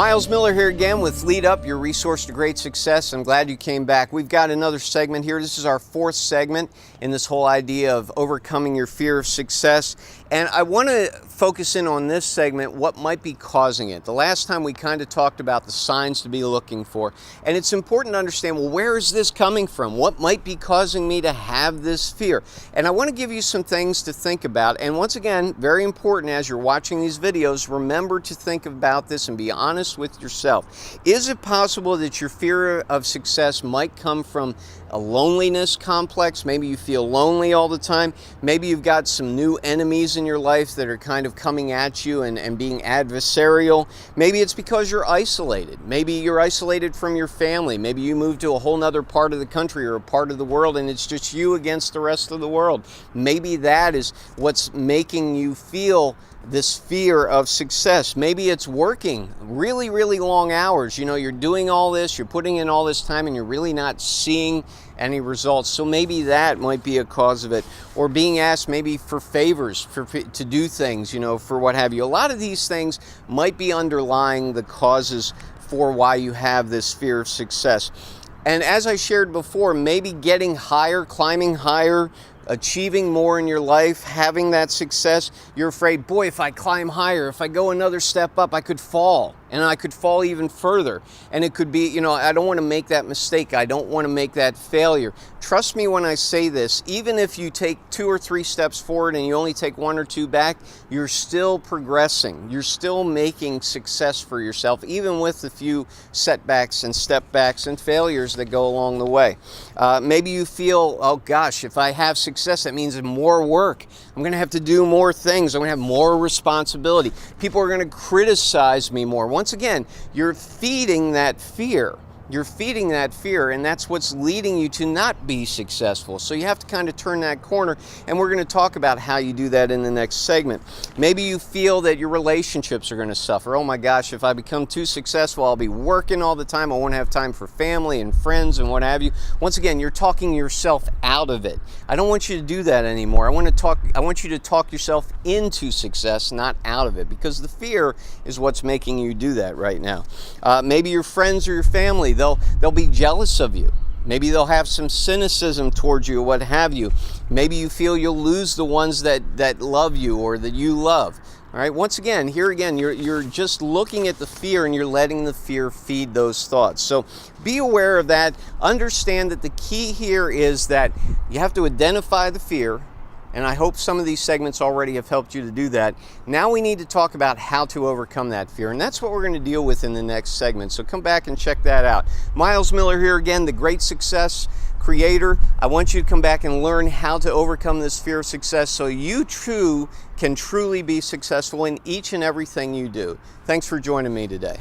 Miles Miller here again with Lead Up, your resource to great success. I'm glad you came back. We've got another segment here. This is our fourth segment in this whole idea of overcoming your fear of success. And I want to focus in on this segment, what might be causing it. The last time we kind of talked about the signs to be looking for. And it's important to understand, well, where is this coming from? What might be causing me to have this fear? And I want to give you some things to think about. And once again, very important as you're watching these videos, remember to think about this and be honest with yourself. Is it possible that your fear of success might come from a loneliness complex? Maybe you feel lonely all the time. Maybe you've got some new enemies in your life that are kind of coming at you and being adversarial. Maybe it's because you're isolated. Maybe you're isolated from your family. Maybe you moved to a whole nother part of the country or a part of the world and it's just you against the rest of the world. Maybe that is what's making you feel this fear of success. Maybe it's working really, really long hours. You know, you're doing all this, you're putting in all this time and you're really not seeing any results. So maybe that might be a cause of it. Or being asked maybe for favors, to do things, you know, for what have you. A lot of these things might be underlying the causes for why you have this fear of success. And as I shared before, maybe getting higher, climbing higher, achieving more in your life, having that success, you're afraid, boy, if I climb higher, if I go another step up, I could fall. And I could fall even further. And it could be, you know, I don't want to make that mistake. I don't want to make that failure. Trust me when I say this, even if you take 2 or 3 steps forward and you only take 1 or 2 back, you're still progressing. You're still making success for yourself, even with the few setbacks and step backs and failures that go along the way. Maybe you feel, oh gosh, if I have success, that means more work. I'm going to have to do more things. I'm going to have more responsibility. People are going to criticize me more. Once again, you're feeding that fear. You're feeding that fear, and that's what's leading you to not be successful. So you have to kind of turn that corner, and we're going to talk about how you do that in the next segment. Maybe you feel that your relationships are going to suffer. Oh my gosh, if I become too successful, I'll be working all the time. I won't have time for family and friends and what have you. Once again, you're talking yourself out of it. I don't want you to do that anymore. I want you to talk yourself into success, not out of it, because the fear is what's making you do that right now. Maybe your friends or your family, they'll be jealous of you. Maybe they'll have some cynicism towards you or what have you. Maybe you feel you'll lose the ones that love you or that you love. All right, once again, here again, you're just looking at the fear and you're letting the fear feed those thoughts. So be aware of that. Understand that the key here is that you have to identify the fear. And I hope some of these segments already have helped you to do that. Now we need to talk about how to overcome that fear. And that's what we're going to deal with in the next segment. So come back and check that out. Miles Miller here again, the Great Success Creator. I want you to come back and learn how to overcome this fear of success so you too can truly be successful in each and everything you do. Thanks for joining me today.